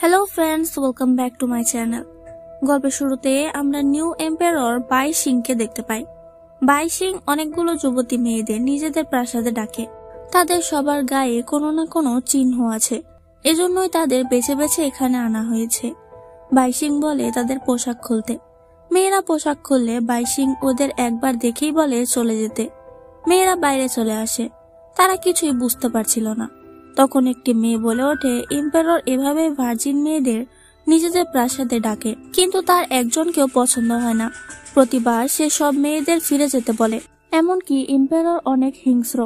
Hello friends, welcome back to my channel. গল্পের শুরুতে আমরা নিউ এম্পায়ার বাই সিংকে দেখতে পাই। বাই সিং অনেকগুলো যুবতী মেয়েদের নিজেদের প্রাসাদে ডাকে। তাদের সবার গায়ে কোনো না কোনো চিহ্ন আছে, এজন্যই তাদের বেছে বেছে এখানে আনা হয়েছে। বাই সিং বলে তাদের পোশাক খুলতে। মেয়েরা পোশাক খুললে বাই সিং ওদের একবার দেখেই বলে চলে যেতে। মেয়েরা বাইরে চলে আসে। তারা কিছুই বুঝতে পারছিল না। তখন একটি মেয়ে বলে ওঠে, এম্পায়ার এভাবে ভার্জিন মেয়েদের নিজেদের প্রাসাদে ডাকে, কিন্তু তার একজনকেও পছন্দ হয় না। প্রতিবার সে সব মেয়েদের ফিরে যেতে বলে। এমনকি এম্পায়ার অনেক হিংস্র,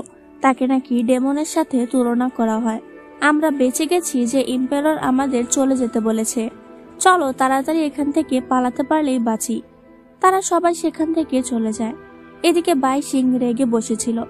তাকে নাকি ডেমনের সাথে তুলনা করা হয়। আমরা বেঁচে গেছি যে এম্পায়ার আমাদের চলে যেতে বলেছে। চলো তাড়াতাড়ি এখান থেকে পালাতে পারলেই বাঁচি। তারা সবাই সেখান থেকে চলে যায়। এদিকে বাই সিং রেগে বসেছিল।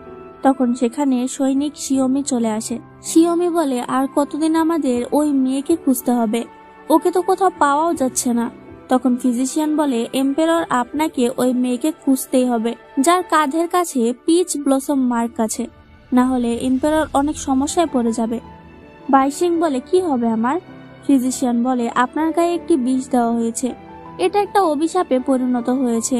তখন সেখানে সৈনিক শিওমি চলে আসে। শিওমি বলে, আর কতদিন আমাদের ওই মেয়েকে খুঁজতে হবে? ওকে তো কোথাও পাওয়াও যাচ্ছে না। তখন ফিজিশিয়ান বলে, এম্পায়ার আপনাকে ওই মেয়েকে খুঁজতেই হবে, যার কাঁধের কাছে পিচ ব্লসম মার্ক আছে, না হলে এম্পায়ার অনেক সমস্যায় পড়ে যাবে। বাই সিং বলে, কি হবে আমার? ফিজিশিয়ান বলে, আপনার গায়ে একটি বিষ দেওয়া হয়েছে, এটা একটা অভিশাপে পরিণত হয়েছে।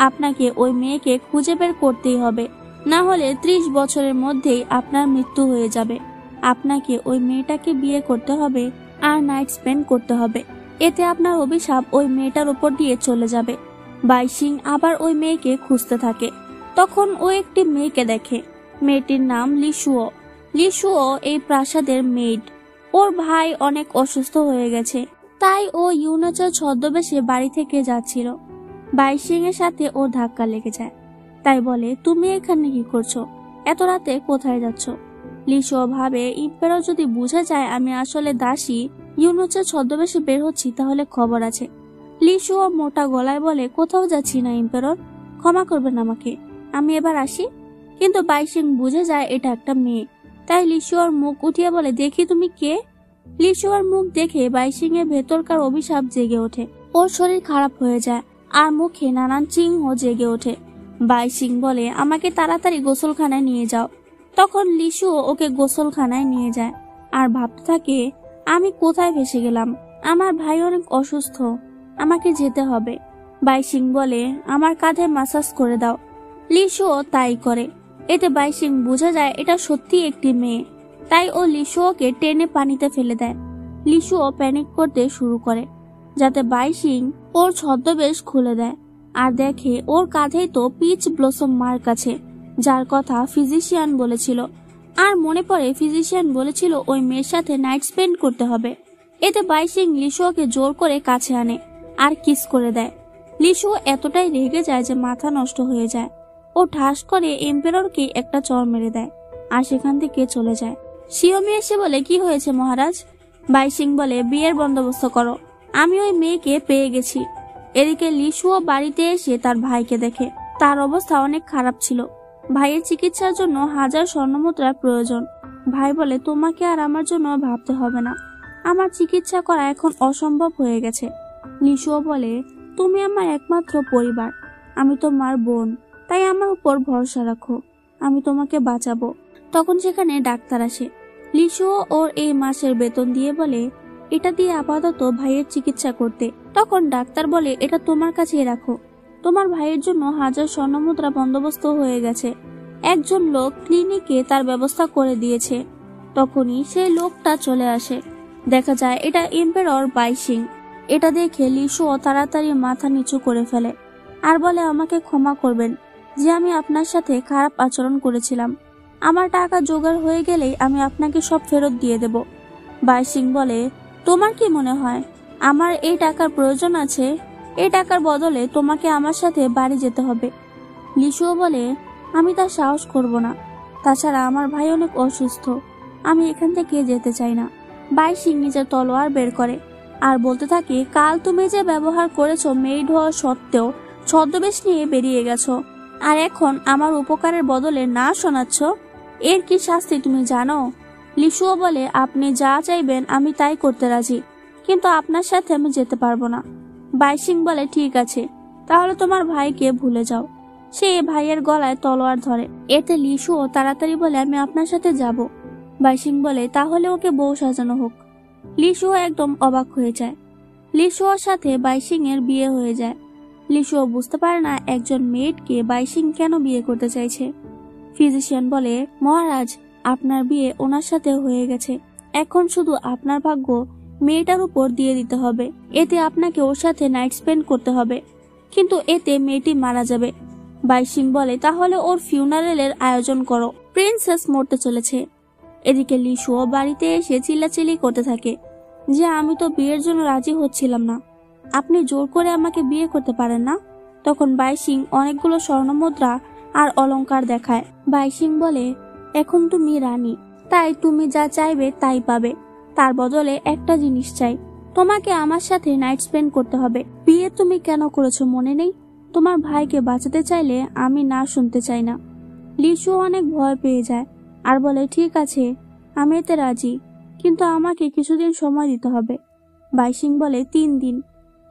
আপনাকে ওই মেয়েকে খুঁজে বের করতেই হবে, না হলে 30 বছরের মধ্যেই আপনার মৃত্যু হয়ে যাবে। আপনাকে ওই মেয়েটাকে বিয়ে করতে হবে আর নাইট স্পেন্ড করতে হবে, এতে আপনার অভিশাপ ওই মেয়েটার উপর দিয়ে চলে যাবে। বাই সিং আবার ওই মেয়েকে খুঁজতে থাকে। তখন ও একটি মেয়েকে দেখে। মেয়েটির নাম লিশুও। লিশুও এই প্রাসাদের মেইড। ওর ভাই অনেক অসুস্থ হয়ে গেছে, তাই ও ইউনোচের ছদ্মবেশে বাড়ি থেকে যাচ্ছিল। বাই সিং এর সাথে ওর ধাক্কা লেগে যায়। তাই বলে, তুমি এখানে কি করছো? এত রাতে কোথায় যাচ্ছ? লিশুও ভাবে, এম্পায়ার যদি বুঝে যায় আমি আসলে দাসী ইউনোচের ছদ্মবেশে বের হচ্ছি, তাহলে খবর আছে। লিশুও মোটা গলায় বলে, কোথাও যাচ্ছি না এম্পায়ার, ক্ষমা করবেন আমাকে, আমি এবার আসি। কিন্তু বাই সিং বুঝে যায় এটা একটা মেয়ে, তাই লিশুয়ার মুখ উঠিয়ে বলে, দেখি তুমি কে? লিশুয়ার মুখ দেখে বাই সিং এর ভেতরকার অভিশাপ জেগে ওঠে। ওর শরীর খারাপ হয়ে যায় আর মুখে নানান চিহ্ন জেগে ওঠে। বাই সিং বলে, আমাকে তাড়াতাড়ি গোসলখানায় নিয়ে যাও। তখন লিশুও ওকে গোসলখানায় নিয়ে যায় আর ভাবতে থাকে, আমি কোথায় ভেসে গেলাম? আমার ভাই অনেক অসুস্থ, আমাকে যেতে হবে। বাই সিং বলে, আমার কাঁধে মাসাজ করে দাও। লিশুও তাই করে। এতে বাই সিং বুঝে যায় এটা সত্যি একটি মেয়ে, তাই ও লিশুওকে টেনে পানিতে ফেলে দেয়। লিশুও প্যানিক করতে শুরু করে, যাতে বাই সিং ওর ছদ্মবেশ খুলে দেয় আর দেখে ওর কাঁধেই তো পিচ ব্লসম মার্ক আছে, যার কথা ফিজিশিয়ান বলেছিল। আর মনে পড়ে ফিজিশিয়ান বলেছিল ওই মেয়ের সাথে নাইট স্পেন্ড করতে হবে। এতে বাই সিং লিশুওকে জোর করে কাছে আনে আর কিস করে দেয়। লিশুও এতটাই রেগে যায় যে মাথা নষ্ট হয়ে যায়। ও ঠাস করে এম্পায়ারকে একটা চড় মেরে দেয় আর সেখান থেকে চলে যায়। শিওমি এসে বলে, কি হয়েছে মহারাজ? বাই সিং বলে, বিয়ের বন্দোবস্ত করো, আমি ওই মেয়েকে পেয়ে গেছি। এদিকে লিশুও বাড়িতে এসে তার ভাইকে দেখে। তার অবস্থা অনেক খারাপ ছিল। ভাইয়ের চিকিৎসার জন্য 1000 স্বর্ণমুদ্রার প্রয়োজন। ভাই বলে, তোমাকে আর আমার জন্য ভাবতে হবে না, আমার চিকিৎসা করা এখন অসম্ভব হয়ে গেছে। লিশুও বলে, তুমি আমার একমাত্র পরিবার, আমি তোমার বোন, তাই আমার উপর ভরসা রাখো, আমি তোমাকে বাঁচাবো। তখন সেখানে ডাক্তার আসে। লিশুও ওর এই মাসের বেতন দিয়ে বলে, এটা দিয়ে আপাতত ভাইয়ের চিকিৎসা করতে। তখন ডাক্তার বলে, এটা তোমার কাছেই রাখো, তোমার ভাইয়ের জন্য 1000 স্বর্ণমুদ্রা বন্দোবস্ত হয়ে গেছে। একজন লোক ক্লিনিকে তার ব্যবস্থা করে দিয়েছে। তখনই সেই লোকটা চলে আসে। দেখা যায় এটা এম্পায়ার বাই সিং। এটা দেখে লিশুও তাড়াতাড়ি মাথা নিচু করে ফেলে আর বলে, আমাকে ক্ষমা করবেন যে আমি আপনার সাথে খারাপ আচরণ করেছিলাম। আমার টাকা জোগাড় হয়ে গেলেই আমি আপনাকে সব ফেরত দিয়ে দেব। বাই সিং বলে, তোমার কি মনে হয় আমার এই টাকার প্রয়োজন আছে? এই টাকার বদলে তোমাকে আমার সাথে বাড়ি যেতে হবে। লিশুও বলে, আমি তার সাহস করব না, তাছাড়া আমার ভাই অনেক অসুস্থ, আমি এখান থেকে যেতে চাই না। বাই সিং নিজের তলোয়ার বের করে আর বলতে থাকে, কাল তুমি যে ব্যবহার করেছো মেইড হওয়া সত্ত্বেও ছদ্মবেশ নিয়ে বেরিয়ে গেছো, আর এখন আমার উপকারের বদলে না শোনাচ্ছ, এর কি শাস্তি তুমি জানো? লিশুও বলে, আপনি যা চাইবেন আমি তাই করতে রাজি, কিন্তু আপনার সাথে আমি যেতে পারবো না। বাই সিং বলে, ঠিক আছে, তাহলে তোমার ভাইকে ভুলে যাও। সে ভাইয়ের গলায় তলোয়ার ধরে। এতে লিশুও তাড়াতাড়ি বলে, আমি আপনার সাথে যাব। বাই সিং বলে, তাহলে ওকে বউ সাজানো হোক। লিশুও একদম অবাক হয়ে যায়। লিশুয়োর সাথে বাইশিং এর বিয়ে হয়ে যায়। লিশুও বুঝতে পারে না একজন মেয়েটকে বাইশিং কেন বিয়ে করতে চাইছে। ফিজিশিয়ান বলে, মহারাজ, আপনার বিয়ে ওনার সাথে হয়ে গেছে, এখন শুধু আপনার ভাগ্য মেয়েটার উপর দিয়ে দিতে হবে। এতে আপনাকে ওর সাথে নাইট স্পেন্ড করতে হবে, কিন্তু এতে মেয়েটি মারা যাবে। বাইশিং বলে, তাহলে ওর ফিউনারেলের আয়োজন করো, প্রিন্সেস মরতে চলেছে। এদিকে লিশুও বাড়িতে এসে চিল্লাচিল্লি করতে থাকে যে আমি তো বিয়ের জন্য রাজি হচ্ছিলাম না, আপনি জোর করে আমাকে বিয়ে করতে পারেন না। তখন বাইশিং অনেকগুলো স্বর্ণমুদ্রা আর অলংকার দেখায়। বাইশিং বলে, এখন তুমি রানী, তাই তুমি যা চাইবে তাই পাবে। তার বদলে একটা জিনিস চাই, তোমাকে আমার সাথে নাইট স্পেন্ড করতে হবে। বিয়ে তুমি কেন করেছো মনে নেই? তোমার ভাইকে বাঁচাতে চাইলে আমি না শুনতে চাই না। লিশুও অনেক ভয় পেয়ে যায় আর বলে, ঠিক আছে, আমি এতে রাজি, কিন্তু আমাকে কিছুদিন সময় দিতে হবে। বাইশিং বলে, 3 দিন,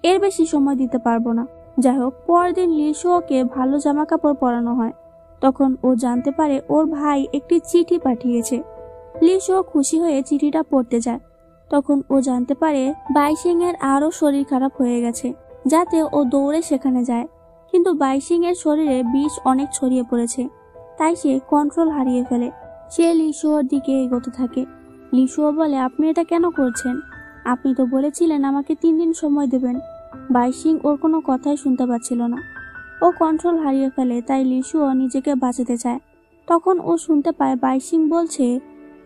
এর বেশি সময় দিতে পারবো না। যাই হোক, পরদিন লিশুওকে ভালো জামা কাপড় পরানো হয়। তখন ও জানতে পারে ওর ভাই একটি চিঠি পাঠিয়েছে। লিশুও খুশি হয়ে চিঠিটা পড়তে যায়। তখন ও জানতে পারে বাইশিং এর আরো শরীর খারাপ হয়ে গেছে, যাতে ও দৌড়ে সেখানে যায়। কিন্তু বাইশিং এর শরীরে বিষ অনেক ছড়িয়ে পড়েছে, তাই সে কন্ট্রোল হারিয়ে ফেলে। সে লিশুয়োর দিকে এগোতে থাকে। লিশুও বলে, আপনি এটা কেন করছেন? আপনি তো বলেছিলেন আমাকে 3 দিন সময় দেবেন। বাইশিং ওর কোনো কথাই শুনতে পাচ্ছিল না। ও কন্ট্রোল হারিয়ে ফেলে, তাই লিশুও নিজেকে বাঁচাতে চায়। তখন ও শুনতে পায় বাইশিং বলছে,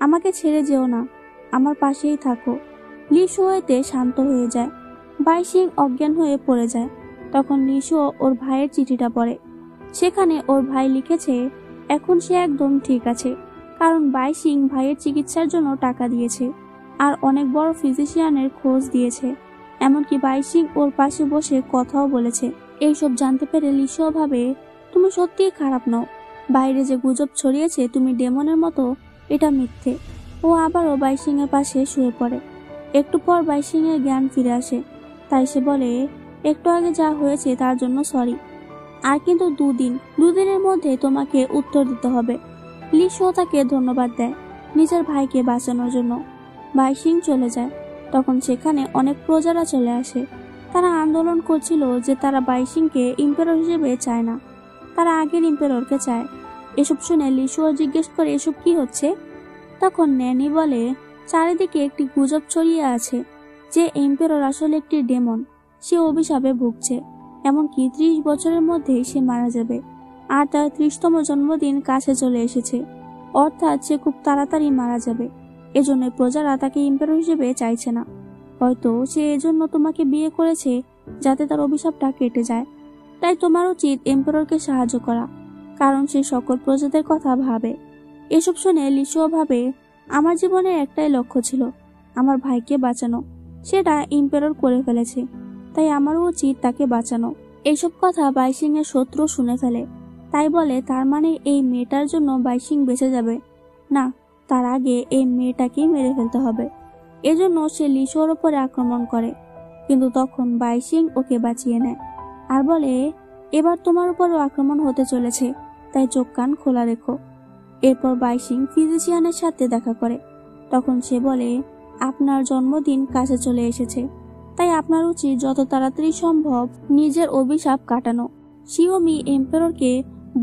আমাকে ছেড়ে যেও না, আমার পাশেই থাকো। লিশুও এতে শান্ত হয়ে যায়। বাইশিং অজ্ঞান হয়ে পড়ে যায়। তখন লিশুও ওর ভাইয়ের চিঠিটা পড়ে। সেখানে ওর ভাই লিখেছে এখন সে একদম ঠিক আছে, কারণ বাইশিং ভাইয়ের চিকিৎসার জন্য টাকা দিয়েছে আর অনেক বড় ফিজিশিয়ানের খোঁজ দিয়েছে। এমনকি বাইশিং ওর পাশে বসে কথাও বলেছে। এইসব জানতে পেরে লিশুও ভাবে, তুমি সত্যিই খারাপ নও, বাইরে যে গুজব ছড়িয়েছে তুমি ডেমনের মতো, এটা মিথ্যে। ও আবারও বাইশিং এর পাশে শুয়ে পড়ে। একটু পর বাইশিং এর জ্ঞান ফিরে আসে, তাই সে বলে, একটু আগে যা হয়েছে তার জন্য সরি, আর কিন্তু 2 দিনের মধ্যে তোমাকে উত্তর দিতে হবে। লিশুও তাকে ধন্যবাদ দেয় নিজের ভাইকে বাঁচানোর জন্য। বাইশিং চলে যায়। তখন সেখানে অনেক প্রজারা চলে আসে। তারা আন্দোলন করছিল যে তারা বাইশিংকে ইম্পেরর হিসেবে চায় না, তারা আগের ইম্পেররকে চায়। এসব শুনে লিশুও জিজ্ঞেস করে, এসব কি হচ্ছে? তখন ন্যানি বলে, চারিদিকে একটি গুজব ছড়িয়ে আছে যে এম্পেরর আসলে একটি ডেমন, সে অভিশাপে ভুগছে, এমনকি 30 বছরের মধ্যেই সে মারা যাবে, আর তার 30তম জন্মদিন কাছে চলে এসেছে, অর্থাৎ সে খুব তাড়াতাড়ি মারা যাবে। এজন্য প্রজারা তাকে এম্পেরর হিসেবে চাইছে না। হয়তো সে এজন্য তোমাকে বিয়ে করেছে যাতে তার অভিশাপটা কেটে যায়। তাই তোমার উচিত এম্পেররকে সাহায্য করা, কারণ সে সকল প্রজাদের কথা ভাবে। এসব শুনে লিশুও ভাবে, আমার জীবনের একটাই লক্ষ্য ছিল, আমার ভাইকে বাঁচানো, সেটা এম্পেরর করে ফেলেছে, তাই আমারও উচিত তাকে বাঁচানো। এইসব কথা বাইশিং এর শত্রু শুনে ফেলে, তাই বলে, তার মানে এই মেয়েটার জন্য বাইশিং বেঁচে যাবে না, তার আগে এই মেয়েটাকেই মেরে ফেলতে হবে। এজন্য সে লিশুয়োর উপরে আক্রমণ করে, কিন্তু তখন বাইশিং ওকে বাঁচিয়ে নেয় আর বলে, এবার তোমার উপরও আক্রমণ হতে চলেছে, তাই চোখ কান খোলা রেখো। এরপর বাইশিং ফিজিশিয়ানের সাথে দেখা করে। তখন সে বলে, আপনার জন্মদিন কাছে চলে এসেছে, তাই আপনার উচিত যত তাড়াতাড়ি সম্ভব নিজের অভিশাপ কাটানো। শিওমি এম্পেররকে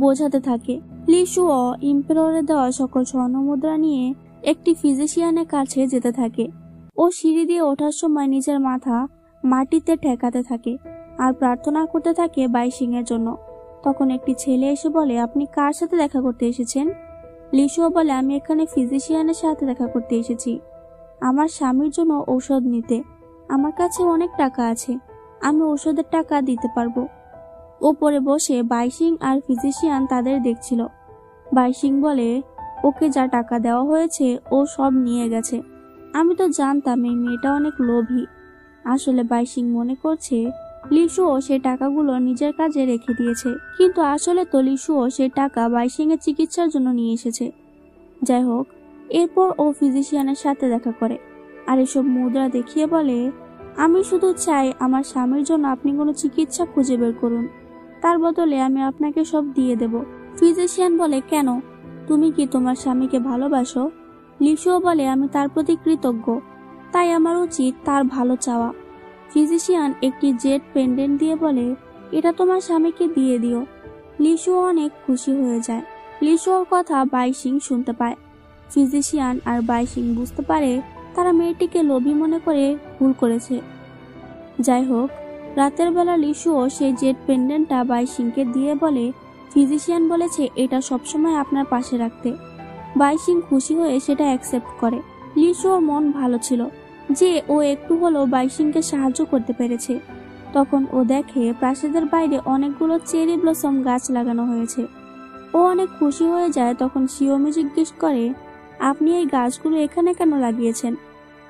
বোঝাতে থাকে। লিশুও এম্পেররের দেওয়া সকল স্বর্ণমুদ্রা নিয়ে একটি ফিজিশিয়ানের কাছে যেতে থাকে। ও সিঁড়ি দিয়ে ওঠার সময় নিজের মাথা মাটিতে ঠেকাতে থাকে আর প্রার্থনা করতে থাকে বাইশিং এর জন্য। তখন একটি ছেলে এসে বলে, আপনি কার সাথে দেখা করতে এসেছেন? লিশুও বলে, আমি এখানে ফিজিশিয়ানের সাথে দেখা করতে এসেছি, আমার স্বামীর জন্য ঔষধ নিতে। আমার কাছে অনেক টাকা আছে, আমি ঔষধের টাকা দিতে পারবো। ওপরে বসে বাইশিং আর ফিজিশিয়ান তাদের দেখছিল। বাইশিং বলে, ওকে যা টাকা দেওয়া হয়েছে ও সব নিয়ে গেছে। আমি তো জানতাম এই মেয়েটা অনেক লোভী। আসলে বাইশিং মনে করছে লিশুও সে টাকাগুলো নিজের কাজে রেখে দিয়েছে, কিন্তু আসলে তো লিশুও সে টাকা বাইশিং এর চিকিৎসার জন্য নিয়ে এসেছে। যাই হোক, এরপর ও ফিজিশিয়ানের সাথে দেখা করে আর এসব মুদ্রা দেখিয়ে বলে, আমি শুধু চাই আমার স্বামীর জন্য আপনি কোনো চিকিৎসা খুঁজে বের করুন, তার বদলে আমি আপনাকে সব দিয়ে দেব। ফিজিশিয়ান বলে, কেন, তুমি কি তোমার স্বামীকে ভালোবাসো? লিশুও বলে, আমি তার প্রতি কৃতজ্ঞ, তাই আমার উচিত তার ভালো চাওয়া। ফিজিশিয়ান একটি জেড পেন্ডেন্ট দিয়ে বলে, এটা তোমার স্বামীকে দিয়ে দিও। লিশুও অনেক খুশি হয়ে যায়। লিশুয়োর কথা বাইশিং শুনতে পায়। ফিজিশিয়ান আর বাইশিং বুঝতে পারে তারা মেয়েটিকে লোভী মনে করে ভুল করেছে। যাই হোক, রাতের বেলা লিশুও সেই জেড পেন্ডেন্টটা বাইশিংকে দিয়ে বলে, ফিজিশিয়ান বলেছে এটা সবসময় আপনার পাশে রাখতে। বাইশিং খুশি হয়ে সেটা অ্যাকসেপ্ট করে। লিশুয়োর মন ভালো ছিল যে ও একটু হলেও বাইশিংকে সাহায্য করতে পেরেছে। তখন ও দেখে প্রাসাদের বাইরে অনেকগুলো চেরি ব্লসম গাছ লাগানো হয়েছে। ও অনেক খুশি হয়ে যায়। তখন শিওমি জিজ্ঞেস করে, আপনি এই গাছগুলো এখানে কেন লাগিয়েছেন?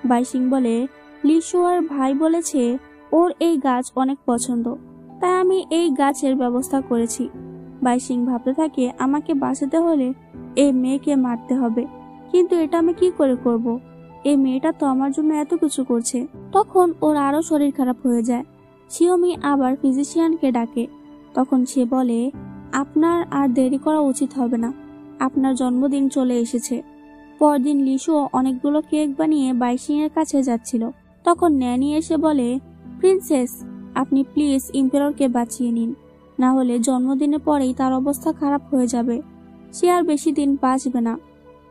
বাইশিং বলে, লিশুয়োর ভাই বলেছে ওর এই গাছ অনেক পছন্দ, তাই আমি এই গাছের ব্যবস্থা করেছি। বাইশিং ভাবতে থাকে, আমাকে বাঁচাতে হলে এই মেয়েকে মারতে হবে, কিন্তু এটা আমি কি করে করব? এই মেয়েটা তো আমার জন্য এত কিছু করছে। তখন ওর আরো শরীর খারাপ হয়ে যায়। শিওমি আবার ফিজিশিয়ানকে ডাকে। তখন সে বলে, আপনার আর দেরি করা উচিত হবে না, আপনার জন্মদিন চলে এসেছে। পরদিন লিশুও অনেকগুলো কেক বানিয়ে বাইশিং এর কাছে যাচ্ছিল। তখন ন্যানি এসে বলে, প্রিন্সেস, আপনি প্লিজ ইম্পেররকে বাঁচিয়ে নিন, না হলে জন্মদিনের পরেই তার অবস্থা খারাপ হয়ে যাবে, সে আর বেশি দিন বাঁচবে না।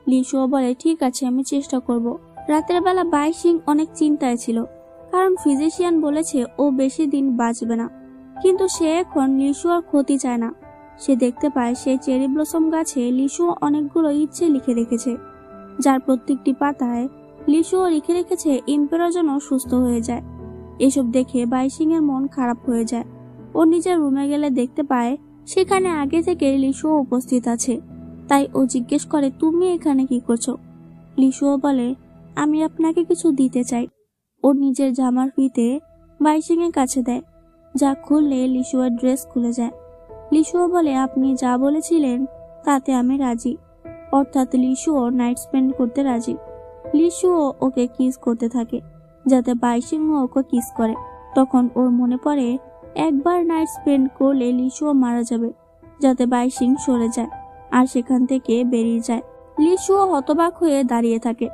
লিশুও বলে, ঠিক আছে, আমি চেষ্টা করব। রাতের বেলা বাইশিং অনেক চিন্তায় ছিল, কারণ ফিজিশিয়ান বলেছে ও বেশি দিন বাঁচবে না। কিন্তু সে এখন লিশুয়ার ক্ষতি চায় না। সে দেখতে পায় সেই চেরি ব্লসম গাছে লিশুও অনেকগুলো ইচ্ছে লিখে রেখেছে, যার প্রত্যেকটি পাতায় লিশুও লিখে রেখেছে ইম্পেরর যেন সুস্থ হয়ে যায়। এসব দেখে বাইশিং এর মন খারাপ হয়ে যায়। ও নিজের রুমে গেলে দেখতে পায় সেখানে আগে থেকে লিশুও উপস্থিত আছে। তাই ও জিজ্ঞেস করে, তুমি এখানে কি করছো? লিশুও বলে, আমি আপনাকে কিছু দিতে চাই। ও নিজের জামার ফিতে বাইশিং এর কাছে দেয়, যা খুললে লিশুয়ার ড্রেস খুলে যায়। লিশুও বলে, আপনি যা বলেছিলেন তাতে আমি রাজি। অর্থাৎ লিশুও নাইট স্পেন্ড করতে রাজি। লিশুও ওকে কিস করতে থাকে যাতে বাইশিংও ওকে কিস করে। তখন ওর মনে পড়ে একবার নাইট স্পেন্ড করলে লিশুও মারা যাবে, যাতে বাইশিং সরে যায় আর সেখান থেকে বেরিয়ে যায়। লিশুও হতবাক হয়ে দাঁড়িয়ে থাকে।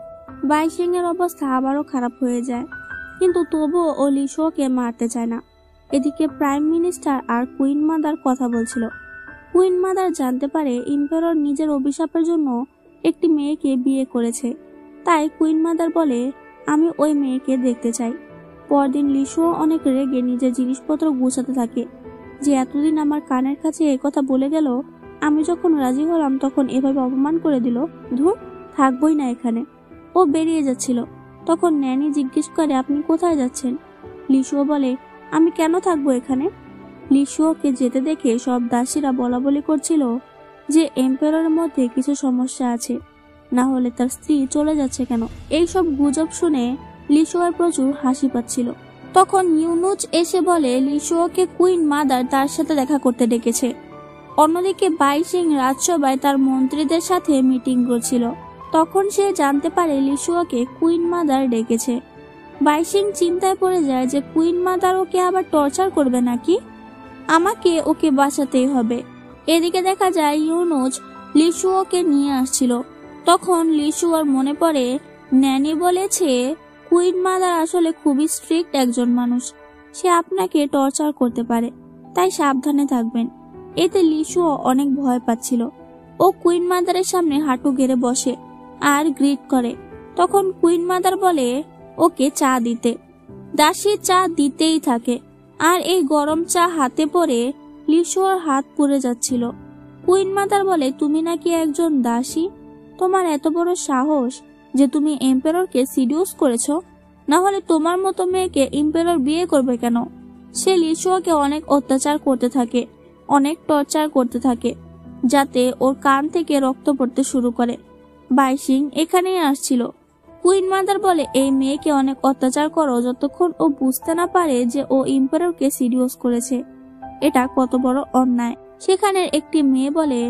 বাইশিং এর অবস্থা আবারও খারাপ হয়ে যায়, কিন্তু তবুও ও লিশুওকে মারতে চায় না। এদিকে প্রাইম মিনিস্টার আর কুইন মাদার কথা বলছিল। কুইন মাদার জানতে পারে ইম্পেরর নিজের অভিশাপের জন্য একটি মেয়েকে বিয়ে করেছে। তাই কুইন মাদার বলে, আমি ওই মেয়েকে দেখতে চাই। পরদিন লিশুও অনেক রেগে নিজের জিনিসপত্র গুছাতে থাকে, যে এতদিন আমার কানের কাছে এই কথা বলে গেল, আমি যখন রাজি হলাম তখন এভাবে অপমান করে দিল, ধুর, থাকবই না এখানে। ও বেরিয়ে যাচ্ছিল। তখন ন্যানি জিজ্ঞেস করে, আপনি কোথায় যাচ্ছেন? লিশুও বলে, আমি কেন থাকবো এখানে? লিশুওকে যেতে দেখে সব দাসীরা বলাবলি করছিল যে এম্পেররের মধ্যে কিছু সমস্যা আছে, না হলে তার স্ত্রী চলে যাচ্ছে কেন। এইসব গুজব শুনে লিশুয়ার প্রচুর হাসি পাচ্ছিল। তখন ইউনুচ এসে বলে লিশুওকে কুইন মাদার তার সাথে দেখা করতে ডেকেছে। অন্যদিকে বাইশিং রাজসভায় তার মন্ত্রীদের সাথে মিটিং করছিল। তখন সে জানতে পারে লিশুওকে কুইন মাদার ডেকেছে। বাইশিং চিন্তায় পড়ে যায় যে কুইন মাদার ওকে আবার টর্চার করবে নাকি। আমাকে ওকে বাঁচাতেই হবে। এদিকে দেখা যায় ইউনুচ লিশুওকে নিয়ে আসছিল। তখন লিশুয়ার মনে পড়ে ন্যানি বলেছে কুইন মাদার আসলে খুবই স্ট্রিক্ট একজন মানুষ, সে আপনাকে টর্চার করতে পারে, তাই সাবধানে থাকবেন। এতে লিশুও অনেক ভয় পাচ্ছিল। ও কুইন মাদারের সামনে হাঁটু গেড়ে বসে আর গ্রিট করে। তখন কুইন মাদার বলে ওকে চা দিতে। দাসী চা দিতেই থাকে, আর এই গরম চা হাতে পড়ে লিশুয়ার হাত পুড়ে যাচ্ছিল। কুইন মাদার বলে, তুমি নাকি একজন দাসী? তোমার এত বড় সাহস যে তুমি এম্পেররকে সিডিউস করেছো? না হলে তোমার মতো মেয়েকে এম্পেরর বিয়ে করবে কেন? সে লিশুয়াকে অনেক অত্যাচার করতে থাকে, অনেক টর্চার করতে থাকে, যাতে ওর কান থেকে রক্ত পড়তে শুরু করে। বাইশিং এখানেই আসছিল। কুইন মাদার বলে, এই মেয়েকে অনেক অত্যাচার করো যতক্ষণ ও বুঝতে না পারে যে ও এম্পেররকে সিডিউস করেছে। এটা কত বড় অন্যায়। সেখানের একটি মেয়ে বলে,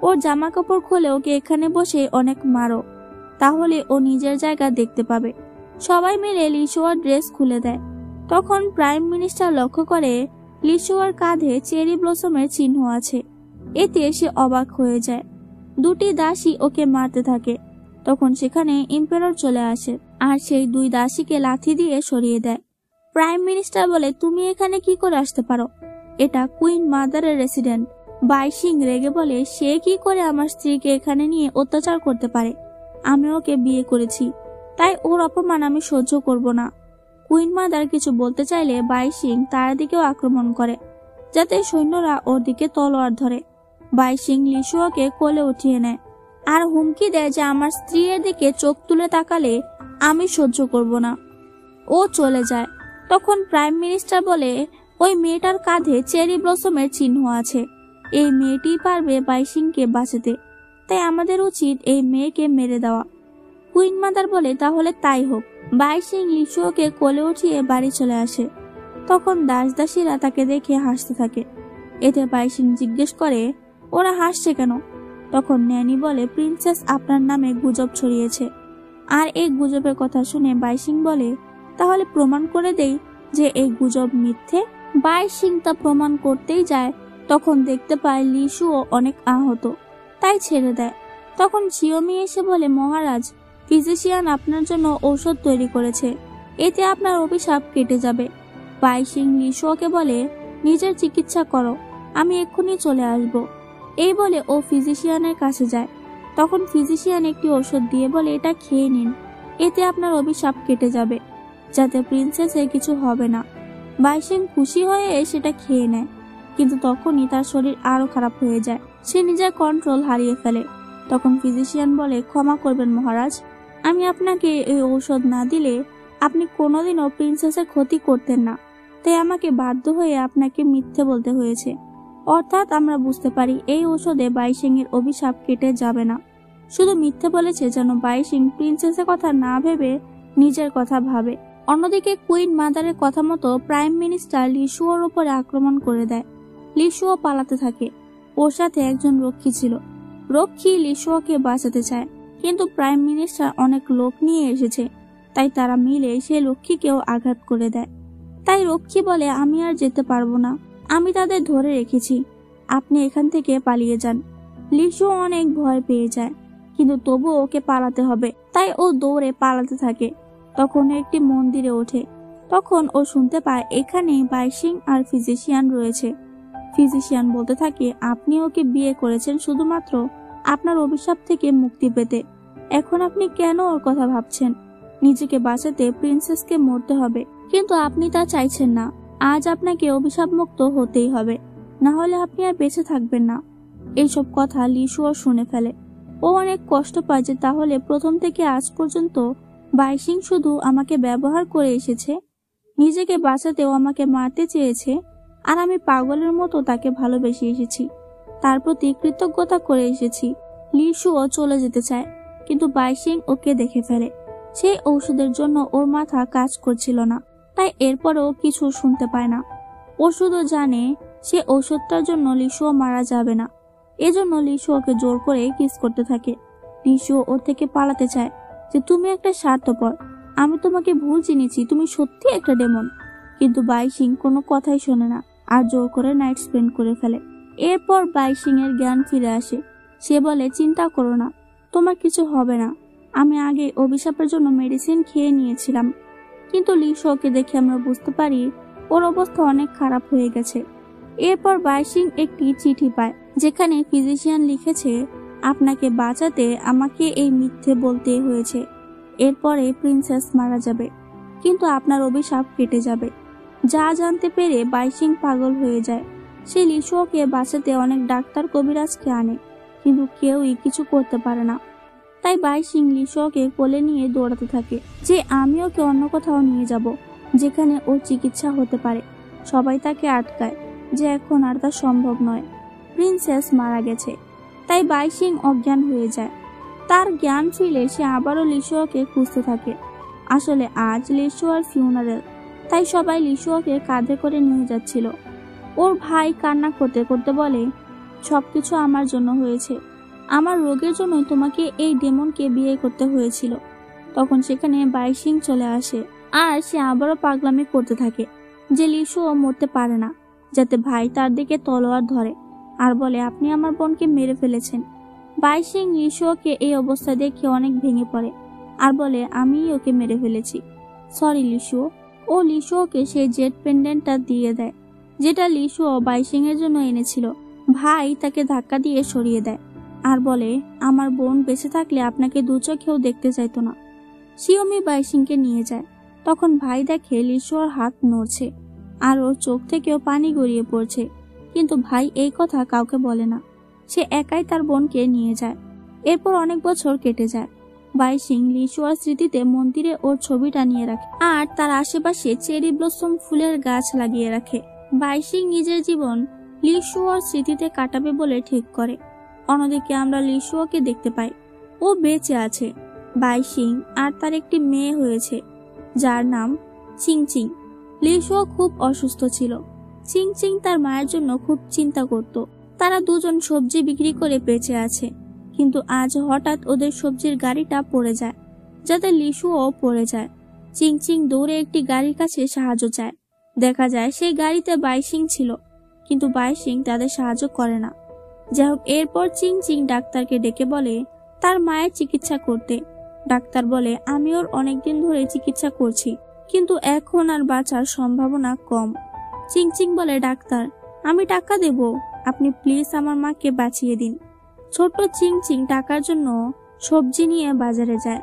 ওর জামা কাপড় খুলে ওকে এখানে বসে অনেক মারো, তাহলে ও নিজের জায়গা দেখতে পাবে। সবাই মিলে লিশুয়ার ড্রেস খুলে দেয়। তখন প্রাইম মিনিস্টার লক্ষ্য করে লিশুয়ার কাঁধে চেরি ব্লসমের চিহ্ন আছে। এতে সে অবাক হয়ে যায়। দুটি দাসী ওকে মারতে থাকে। তখন সেখানে এম্পেরর চলে আসে আর সেই দুই দাসীকে লাথি দিয়ে সরিয়ে দেয়। প্রাইম মিনিস্টার বলে, তুমি এখানে কি করে আসতে পারো? এটা কুইন মাদারের রেসিডেন্ট। বাইশিং রেগে বলে, সে কি করে আমার স্ত্রীকে এখানে নিয়ে অত্যাচার করতে পারে? আমি ওকে বিয়ে করেছি, তাই ওর অপমান আমি সহ্য করব না। কুইন মাদার কিছু বলতে চাইলে বাইশিং তার দিকেও আক্রমণ করে, যাতে সৈন্যরা ওর দিকে তলোয়ার ধরে। বাইশিং লিশুয়াকে কোলে উঠিয়ে নেয় আর হুমকি দেয় যে আমার স্ত্রীর দিকে চোখ তুলে তাকালে আমি সহ্য করব না। ও চলে যায়। তখন প্রাইম মিনিস্টার বলে, ওই মেয়েটার কাঁধে চেরি ব্লসমের চিহ্ন আছে। এই মেয়েটি পারবে বাইশিংকে বাঁচাতে, তাই আমাদের উচিত এই মেয়েকে মেরে দেওয়া। কুইন মাদার বলে, তাহলে তাই হোক। বাইশিং লিশুয়াকে কোলে উঠিয়ে বাড়ি চলে আসে। তখন দাসদাসীরা তাকে দেখে হাসতে থাকে। এতে বাইশিং জিজ্ঞেস করে, ওরা হাসছে কেন? তখন ন্যানি বলে, প্রিন্সেস আপনার নামে গুজব ছড়িয়েছে। আর এই গুজবের কথা শুনে বাইশিং বলে, তাহলে প্রমাণ করে দেই যে এই গুজব মিথ্যে। বাইশিং তা প্রমাণ করতেই যায়, তখন দেখতে পায় লিশুও অনেক আহত, তাই ছেড়ে দেয়। তখন জিওমি এসে বলে, মহারাজ, ফিজিশিয়ান আপনার জন্য ঔষধ তৈরি করেছে, এতে আপনার অভিশাপ কেটে যাবে। বাইশিং লিশুওকে বলে, নিজের চিকিৎসা করো, আমি এক্ষুনি চলে আসব। এই বলে ও ফিজিশিয়ানের কাছে যায়। তখন ফিজিশিয়ান একটি ওষুধ দিয়ে বলে, এটা খেয়ে নিন, এতে আপনার অভিশাপ কেটে যাবে, যাতে প্রিন্সেসের কিছু হবে না। বাইশিং খুশি হয়ে সেটা খেয়ে নেয়, কিন্তু তখনই তার শরীর আরো খারাপ হয়ে যায়। সে নিজের কন্ট্রোল হারিয়ে ফেলে। তখন ফিজিশিয়ান বলে, ক্ষমা করবেন মহারাজ, আমি আপনাকে এই ঔষধ না দিলে আপনি কোনোদিনও প্রিন্সেসের ক্ষতি করতেন না, তাই আমাকে বাধ্য হয়ে আপনাকে মিথ্যে বলতে হয়েছে। অর্থাৎ আমরা বুঝতে পারি এই ঔষধে বাইশিং এর অভিশাপ কেটে যাবে না। শুধু মিথ্যে বলেছে যেন বাইশিং প্রিন্সেসের কথা না ভেবে নিজের কথা ভাবে। অন্যদিকে কুইন মাদারের কথা মতো প্রাইম মিনিস্টার লিশুয়োর উপরে আক্রমণ করে দেয়। লিশুয়ো পালাতে থাকে। ওর সাথে একজন রক্ষী ছিল। রক্ষী লিশুয়োকে বাঁচাতে চায়, কিন্তু প্রাইম মিনিস্টার অনেক লোক নিয়ে এসেছে, তাই তারা মিলে সেই রক্ষীকেও আঘাত করে দেয়। তাই রক্ষী বলে, আমি আর যেতে পারবো না, আমি তাদের ধরে রেখেছি, আপনি এখান থেকে পালিয়ে যান। লিশুয়ো অনেক ভয় পেয়ে যায়, কিন্তু তবুও ওকে পালাতে হবে, তাই ও দৌড়ে পালাতে থাকে। তখন একটি মন্দিরে ওঠে। তখন ও শুনতে পায় এখানে বাইশিং আর ফিজিশিয়ান রয়েছে। ফিজিশিয়ান বলতে থাকে, আপনি ওকে বিয়ে করেছেন শুধুমাত্র আপনার অভিশাপ থেকে মুক্তি পেতে। এখন আপনি কেন ওর কথা ভাবছেন? নিজেকে বাঁচাতে প্রিন্সেসকে মরতে হবে, কিন্তু আপনি তা চাইছেন না। আজ আপনাকে অভিশাপ মুক্ত হতেই হবে, না হলে আপনি আর বেঁচে থাকবেন না। এইসব কথা লিশুয়ো শুনে ফেলে। ও অনেক কষ্ট পায় যে তাহলে প্রথম থেকে আজ পর্যন্ত বাইশিং শুধু আমাকে ব্যবহার করে এসেছে, নিজেকে বাঁচাতেও আমাকে মারতে চেয়েছে, আর আমি পাগলের মতো তাকে ভালোবেসে এসেছি, তার প্রতি কৃতজ্ঞতা করে এসেছি। লিশুয়ো চলে যেতে চায়, কিন্তু বাইশিং ওকে দেখে ফেলে। সেই ঔষধের জন্য ওর মাথা কাজ করছিল না, তাই এরপরেও কিছু শুনতে পায় না। ও শুধু জানে সে ঔষধটার জন্য লিশুয়ো মারা যাবে না। এজন্য লিশুয়োকে জোর করে কিস করতে থাকে। লিশুয়ো ওর থেকে পালাতে চায় যে, তুমি একটা স্বার্থপর, আমি তোমাকে ভুল চিনেছি, তুমি সত্যি একটা ডেমন। কিন্তু বাইশিং কোনো কথাই শোনে না আর জোর করে নাইট স্পেন্ড করে ফেলে। এরপর বাইশিং এর জ্ঞান ফিরে আসে। সে বলে, চিন্তা করো না, তোমার কিছু হবে না, আমি আগে অভিশাপের জন্য মেডিসিন খেয়ে নিয়েছিলাম। কিন্তু লিশুয়োকে দেখে আমরা বুঝতে পারি ওর অবস্থা অনেক খারাপ হয়ে গেছে। এরপর বাইশিং একটি চিঠি পায়, যেখানে ফিজিশিয়ান লিখেছে, আপনাকে বাঁচাতে আমাকে এই মিথ্যে বলতে হয়েছে, এরপরে প্রিন্সেস মারা যাবে, কিন্তু আপনার অভিশাপ কেটে যাবে। যা জানতে পেরে বাইশিং পাগল হয়ে যায়। সে লিশুয়োকে বাঁচাতে অনেক ডাক্তার কবিরাজকে আনে, কিন্তু কেউই কিছু করতে পারে না। তাই বাইশিং লিশুয়োকে কোলে নিয়ে দৌড়াতে থাকে যে আমি ওকে অন্য কোথাও নিয়ে যাব, যেখানে ওর চিকিৎসা হতে পারে। সবাই তাকে আটকায় যে এখন আর তা সম্ভব নয়, প্রিন্সেস মারা গেছে। তাই বাইশিং অজ্ঞান হয়ে যায়। তার জ্ঞান ফিরে সে আবারও লিশুয়োকে খুঁজতে থাকে। আসলে আজ লিশুয়োর ফিউনারেল, তাই সবাই লিশুয়োকে কাঁধে করে নিয়ে যাচ্ছিল। ওর ভাই কান্না করতে করতে বলে, সবকিছু আমার জন্য হয়েছে, আমার রোগের জন্য তোমাকে এই ডেমনকে বিয়ে করতে হয়েছিল। তখন সেখানে বাইশিং চলে আসে আর সে আবারও পাগলামি করতে থাকে যে লিশুয়ো মরতে পারে না, যাতে ভাই তার দিকে তলোয়ার ধরে আর বলে, আপনি আমার বোনকে মেরে ফেলেছেন। বাইশিং লিশুয়োকে এই অবস্থা দেখে অনেক ভেঙে পড়ে আর বলে আমি ওকে মেরে ফেলেছি, সরি লিসুও। ও লিসুওকে সেই জেট পেন্ডেন্টটা দিয়ে দেয় যেটা লিসুও বাইশিং এর জন্য এনেছিল। ভাই তাকে ধাক্কা দিয়ে সরিয়ে দেয় আর বলে আমার বোন বেঁচে থাকলে আপনাকে দু চোখেও দেখতে চাইতো না। শিওমি বাইশিংকে নিয়ে যায়। তখন ভাই দেখে লিসুয়ার হাত নড়ছে আর ওর চোখ থেকেও পানি গড়িয়ে পড়ছে, কিন্তু ভাই এই কথা কাউকে বলে না। সে একাই তার বোনকে নিয়ে যায়। এরপর অনেক বছর কেটে যায়। বাইশিং লিসুয়ার স্মৃতিতে মন্দিরে ওর ছবি টানিয়ে রাখে আর তার আশেপাশে চেরি ব্লসম ফুলের গাছ লাগিয়ে রাখে। বাইশিং নিজের জীবন লিসুয়ার স্মৃতিতে কাটাবে বলে ঠিক করে। অন্যদিকে আমরা লিসুয়াকে দেখতে পাই, ও বেঁচে আছে। বাইশিং আর তার একটি মেয়ে হয়েছে যার নাম চিংচিং। লিসুয়া খুব অসুস্থ ছিল। চিংচিং তার মায়ের জন্য খুব চিন্তা করত। তারা দুজন সবজি বিক্রি করে বেঁচে আছে, কিন্তু আজ হঠাৎ ওদের সবজির গাড়িটা পড়ে যায়, যাতে লিসুও পড়ে যায়। চিংচিং দৌড়ে একটি গাড়ির কাছে সাহায্য চায়। দেখা যায় সেই গাড়িতে বাইশিং ছিল, কিন্তু বাইশিং তাদের সাহায্য করে না। যাই হোক, এরপর চিংচিং ডাক্তারকে ডেকে বলে তার মায়ের চিকিৎসা করতে। ডাক্তার বলে আমি ওর অনেকদিন ধরে চিকিৎসা করছি, কিন্তু এখন আর বাঁচার সম্ভাবনা কম। চিংচিং বলে ডাক্তার আমি টাকা দেব, আপনি প্লিজ আমার মাকে বাঁচিয়ে দিন। ছোট্ট চিংচিং টাকার জন্য সবজি নিয়ে বাজারে যায়।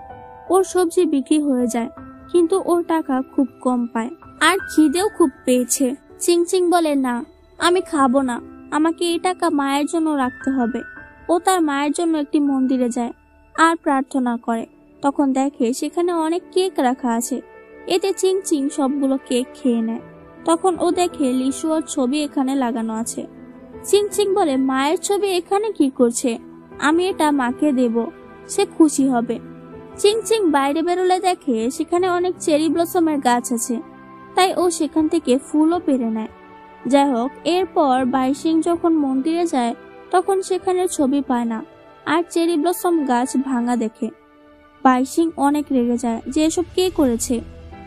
ওর সবজি বিক্রি হয়ে যায়, কিন্তু ওর টাকা খুব কম পায় আর খিদেও খুব পেয়েছে। চিংচিং বলে না, আমি খাবো না, আমাকে এই টাকা মায়ের জন্য রাখতে হবে। ও তার মায়ের জন্য একটি মন্দিরে যায় আর প্রার্থনা করে। তখন দেখে সেখানে অনেক কেক রাখা আছে। এতে চিংচিং সবগুলো কেক খেয়ে নেয়। তখন ও দেখে লিসুয়ার ছবি এখানে লাগানো আছে। চিংচিং বলে মায়ের ছবি এখানে কি করছে, আমি এটা মাকে দেব, সে খুশি হবে। চিংচিং বাইরে বেরোলে দেখে সেখানে অনেক চেরি ব্লসমের গাছ আছে, তাই ও সেখান থেকে ফুলও পেরে নেয়। যাই হোক, এরপর বাইশিং যখন মন্দিরে যায় তখন সেখানে ছবি পায় না আর চেরি ব্লসম গাছ ভাঙা দেখে। বাইশিং অনেক রেগে যায় যে এসব কে করেছে।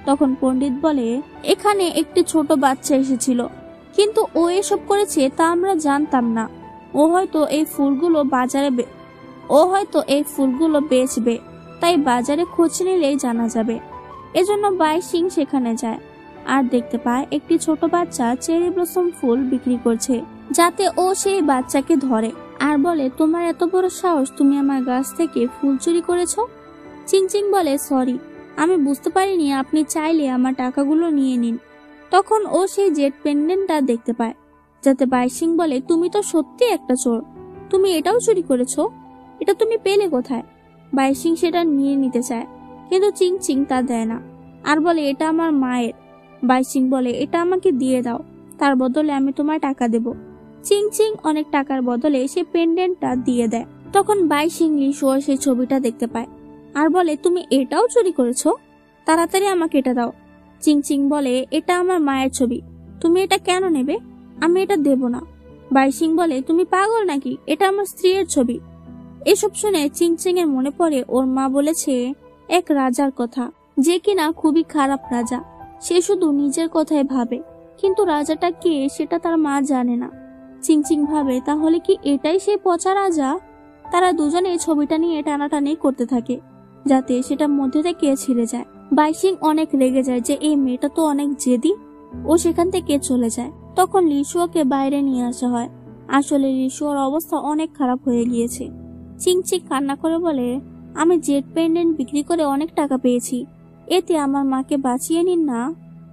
তখন পণ্ডিত বলে এখানে একটি ছোট বাচ্চা এসেছিল, কিন্তু ও এসব করেছে তা আমরা জানতাম না। ও হয়তো এই ফুলগুলো বেচবে, তাই বাজারে খোঁজ নিলেই জানা যাবে। এজন্য বাইশিং সেখানে যায় আর দেখতে পায় একটি ছোট বাচ্চা চেরি ব্লসম ফুল বিক্রি করছে, যাতে ও সেই বাচ্চাকে ধরে আর বলে তোমার এত বড় সাহস, তুমি আমার গাছ থেকে ফুল চুরি করেছো। চিংচিং বলে সরি, আমি বুঝতে পারিনি, আপনি চাইলে আমার টাকাগুলো নিয়ে নিন। তখন ও সেই জেট পেন্ডেন্টটা দেখতে পায়, যাতে বাইশিং বলে তুমি তো সত্যি একটা চোর, তুমি এটাও চুরি করেছো, এটা তুমি পেলে কোথায়? বাইশিং সেটা নিয়ে নিতে চায়, কিন্তু চিংচিং তা দেয় না আর বলে এটা আমার মায়ের। বাইশিং বলে এটা আমাকে দিয়ে দাও, তার বদলে আমি তোমায় টাকা দেব। চিংচিং অনেক টাকার বদলে সে পেন্ডেন্টটা দিয়ে দেয়। তখন বাইশিং লিসুয়া সেই ছবিটা দেখতে পায় আর বলে তুমি এটাও চুরি করেছো, তাড়াতাড়ি আমাকে এটা দাও। চিংচিং বলে এটা আমার মায়ের ছবি, তুমি এটা কেন নেবে? আমি এটা দেব না। বাইশিং বলে তুমি পাগল নাকি, এটা আমার স্ত্রীর ছবি। এসব শুনে চিংচিং এর মনে পড়ে ওর মা বলেছে এক রাজার কথা, যে কিনা খুবই খারাপ রাজা। সে শুধু নিজের কথাই ভাবে, কিন্তু রাজাটা কে সেটা তার মা জানে না। চিংচিং ভাবে তাহলে কি এটাই সেই পচা রাজা? তারা দুজনে এই ছবিটা নিয়ে টানাটানি করতে থাকে, যাতে সেটা মধ্যে থেকে ছিঁড়ে যায়। বাইশিং অনেক রেগে যায় যে এই মেয়েটা তো অনেক জেদি। ও সেখান থেকে চলে যায়। তখন লিসুয়াকে বাইরে নিয়ে আসা হয়। আসলে লিসুয়ার অবস্থা অনেক খারাপ হয়ে গিয়েছে। চিংচিং কান্না করে বলে আমি জেট পেন্ডেন্ট বিক্রি করে অনেক টাকা পেয়েছি, এতে আমার মাকে বাঁচিয়ে নিন না।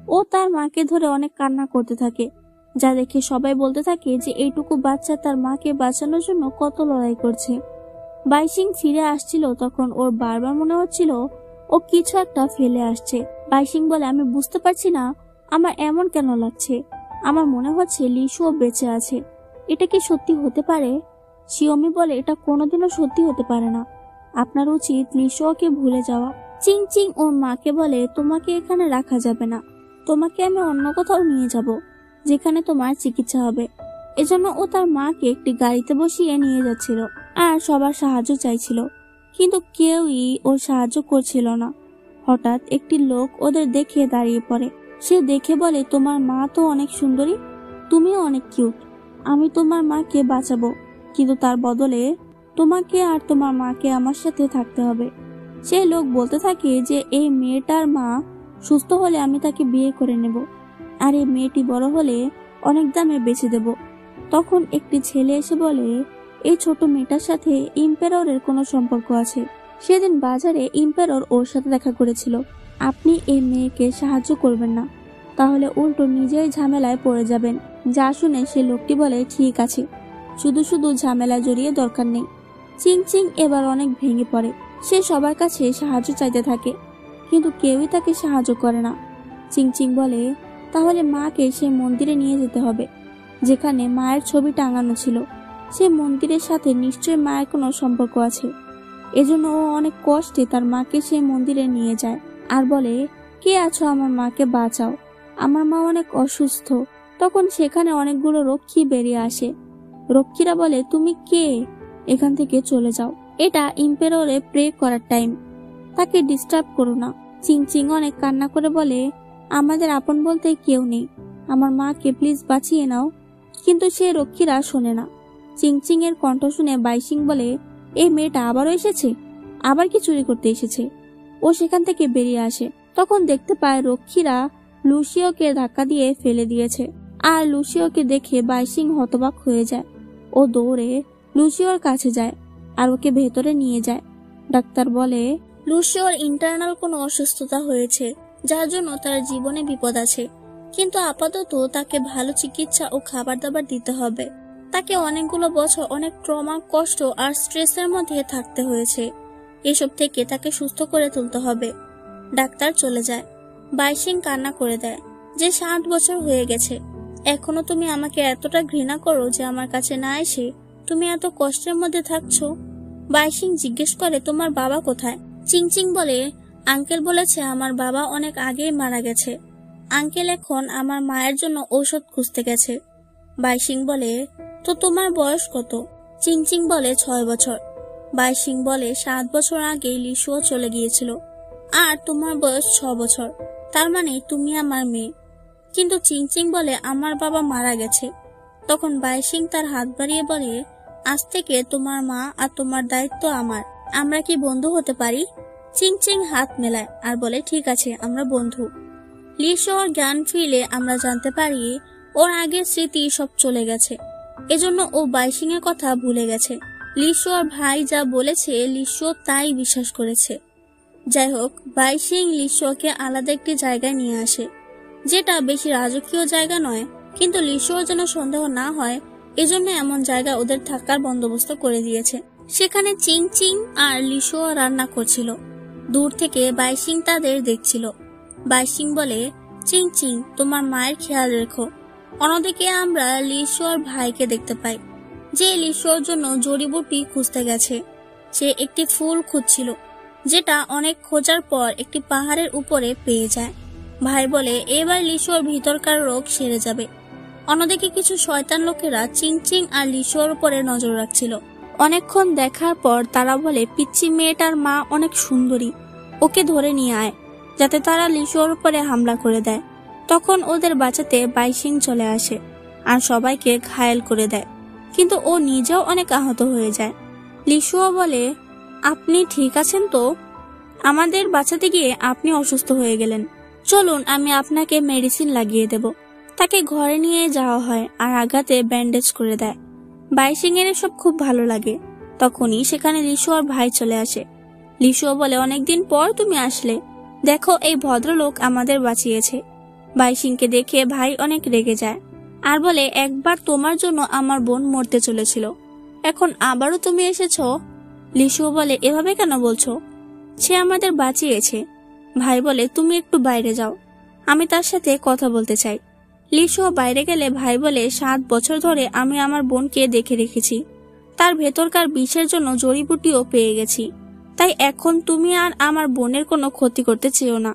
ও তার মাকে ধরে অনেক কান্না করতে থাকে, যা দেখে সবাই বলতে থাকে যে এইটুকু বাচ্চা তার মাকে বাঁচানোর জন্য কত লড়াই করছে। বাইশিং ফিরে আসছিল, তখন ওর বারবার মনে হচ্ছিল ও কিছু একটা ফেলে আসছে। বাইশিং বলে আমি বুঝতে পারছি না আমার এমন কেন লাগছে, আমার মনে হচ্ছে লিসুও বেঁচে আছে, এটা কি সত্যি হতে পারে? শিওমি বলে এটা কোনোদিনও সত্যি হতে পারে না, আপনার উচিত লিসুয়াকে ভুলে যাওয়া। চিংচিং ওর মাকে বলে তোমাকে এখানে রাখা যাবে না, তোমাকে আমি অন্য কোথাও নিয়ে যাব যেখানে তোমার চিকিৎসা হবে। এজন্য ও তার মাকে একটি গাড়িতে বসিয়ে নিয়ে যাচ্ছিল আর সবার সাহায্য চাইছিল, কিন্তু কেউই ওর সাহায্য করছিল না। হঠাৎ একটি লোক ওদের দেখে দাঁড়িয়ে পড়ে। সে দেখে বলে তোমার মা তো অনেক সুন্দরী, তুমিও অনেক কিউট, আমি তোমার মাকে বাঁচাবো, কিন্তু তার বদলে তোমাকে আর তোমার মাকে আমার সাথে থাকতে হবে। সে লোক বলতে থাকে যে এই মেয়েটার মা সুস্থ হলে আমি তাকে বিয়ে করে নেব, আর এই মেয়েটি বড় হলে অনেক দামে বেচে দেব। তখন একটি ছেলে এসে বলে, এই ছোট মেয়েটার সাথে ইম্পেররের কোনো সম্পর্ক আছে। সেদিন বাজারে ইম্পেরর ওর সাথে দেখা করেছিল। আপনি এই মেয়েকে সাহায্য করবেন না, তাহলে উল্টো নিজেই ঝামেলায় পড়ে যাবেন। যা শুনে সে লোকটি বলে, ঠিক আছে, শুধু শুধু ঝামেলা জড়িয়ে দরকার নেই। চিংচিং এবার অনেক ভেঙে পড়ে। সে সবার কাছে সাহায্য চাইতে থাকে, কিন্তু কেউই তাকে সাহায্য করে না। চিংচিং বলে, তাহলে মাকে সে মন্দিরে নিয়ে যেতে হবে যেখানে মায়ের ছবি টাঙানো ছিল। সে মন্দিরের সাথে নিশ্চয়ই মায়ের কোনো সম্পর্ক আছে। এজন্য ও অনেক কষ্টে তার মাকে সে মন্দিরে নিয়ে যায় আর বলে, কে আছো, আমার মাকে বাঁচাও, আমার মা অনেক অসুস্থ। তখন সেখানে অনেকগুলো রক্ষী বেরিয়ে আসে। রক্ষীরা বলে, তুমি কে, এখান থেকে চলে যাও, এটা ইম্পেররে প্রে করার টাইম, তাকে ডিস্টার্ব করো না। চিংচিং অনেক কান্না করে বলে, আমাদের আপন বলতে কেউ নেই, আমার মাকে প্লিজ বাঁচিয়ে নাও। কিন্তু সে রক্ষীরা শোনে না। চিংচিং এর কণ্ঠ শুনে বাইশিং বলে, এই মেয়েটা আবারও এসেছে, আবার কি চুরি করতে এসেছে। ও সেখান থেকে বেরিয়ে আসে। তখন দেখতে পায় রক্ষীরা লুসিওকে ধাক্কা দিয়ে ফেলে দিয়েছে, আর লুসিওকে দেখে বাইশিং হতবাক হয়ে যায়। ও দৌড়ে লুসিওর কাছে যায় আর ওকে ভেতরে নিয়ে যায়। ডাক্তার বলে, লুসিওর ইন্টারনাল কোনো অসুস্থতা হয়েছে, যার জন্য তার জীবনে বিপদ আছে, কিন্তু আপাতত তাকে ভালো চিকিৎসা ও খাবার দাবার দিতে হবে। তাকে অনেকগুলো বছর অনেক ট্রমা, কষ্ট আর স্ট্রেসের মধ্যে থাকতে হয়েছে। এসব থেকে তাকে সুস্থ করে তুলতে হবে। ডাক্তার চলে যায়। বাইশিং কান্না করে দেয় যে 60 বছর হয়ে গেছে, এখনো তুমি আমাকে এতটা ঘৃণা করো যে আমার কাছে না এসে তুমি এত কষ্টের মধ্যে থাকছো। বাইশিং জিজ্ঞেস করে, তোমার বাবা কোথায়? চিংচিং বলে, আঙ্কেল বলেছে আমার বাবা অনেক আগেই মারা গেছে। আঙ্কেল এখন আমার মায়ের জন্য ঔষধ খুঁজতে গেছে। বাইশিং বলে, তো তোমার বয়স কত? চিংচিং বলে, 6 বছর। বাইশিং বলে, 7 বছর আগেই লিসুও চলে গিয়েছিল, আর তোমার বয়স 6 বছর, তার মানে তুমি আমার মেয়ে। কিন্তু চিংচিং বলে, আমার বাবা মারা গেছে। তখন বাইশিং তার হাত বাড়িয়ে বলে, আজ থেকে তোমার মা আর তোমার দায়িত্ব আমার, আমরা কি বন্ধু হতে পারি? চিংচিং হাত মেলায় আর বলে, ঠিক আছে, আমরা বন্ধু। লিসুর জ্ঞান ফিরলে আমরা জানতে পারি ওর আগের স্মৃতি সব চলে গেছে, এজন্য ও বাইশিং এর কথা ভুলে গেছে। লিসুর ভাই যা বলেছে লিসু তাই বিশ্বাস করেছে। যাই হোক, বাইশিং লিসুকে আলাদা একটি জায়গায় নিয়ে আসে, যেটা বেশি রাজকীয় জায়গা নয়, কিন্তু লিসুর যেন সন্দেহ না হয় এজন্য এমন জায়গা ওদের থাকার বন্দোবস্ত করে দিয়েছে। সেখানে চিংচিং আর লিসু রান্না করছিল। দূর থেকে বাইশিং তাদের দেখছিল। বাইশিং বলে, চিংচিং, তোমার মায়ের খেয়াল রেখো। অন্যদিকে আমরা লিসুর ভাইকে দেখতে পাই, যে লিসুর জন্য জড়িবুটি খুঁজতে গেছে। সে একটি ফুল খুঁজছিল, যেটা অনেক খোঁজার পর একটি পাহাড়ের উপরে পেয়ে যায়। ভাই বলে, এবার লিসুর ভিতরকার রোগ সেরে যাবে। অন্যদিকে কিছু শয়তান লোকেরা চিংচিং আর লিসুর উপরে নজর রাখছিল। অনেকক্ষণ দেখার পর তারা বলে, পিচ্চি মেয়েটার মা অনেক সুন্দরী, ওকে ধরে নিয়ে আয়, যাতে তারা লিসুর উপরে হামলা করে দেয়। তখন ওদের বাঁচাতে বাইশিং চলে আসে আর সবাইকে ঘায়েল করে দেয়, কিন্তু ও নিজেও অনেক আহত হয়ে যায়। লিসুও বলে, আপনি ঠিক আছেন তো? আমাদের বাঁচাতে গিয়ে আপনি অসুস্থ হয়ে গেলেন, চলুন আমি আপনাকে মেডিসিন লাগিয়ে দেব। তাকে ঘরে নিয়ে যাওয়া হয় আর আঘাতে ব্যান্ডেজ করে দেয়। বাইশিং এর সব খুব ভালো লাগে। তখনই সেখানে লিসু আর ভাই চলে আসে। লিসুও বলে, অনেকদিন পর তুমি আসলে, দেখো এই ভদ্রলোক আমাদের বাঁচিয়েছে। বাইশিংকে দেখে ভাই অনেক রেগে যায় আর বলে, একবার তোমার জন্য আমার বোন মরতে চলেছিল, এখন আবারও তুমি এসেছো? লিসুও বলে, এভাবে কেন বলছো, সে আমাদের বাঁচিয়েছে। ভাই বলে, তুমি একটু বাইরে যাও, আমি তার সাথে কথা বলতে চাই। লিসুও বাইরে গেলে ভাই বলে, 7 বছর ধরে আমি আমার বোনকে দেখে রেখেছি, তার ভেতরকার বিষের জন্য জড়িবুটিও পেয়ে গেছি, তাই এখন তুমি আর আমার বোনের কোনো ক্ষতি করতে চেও না,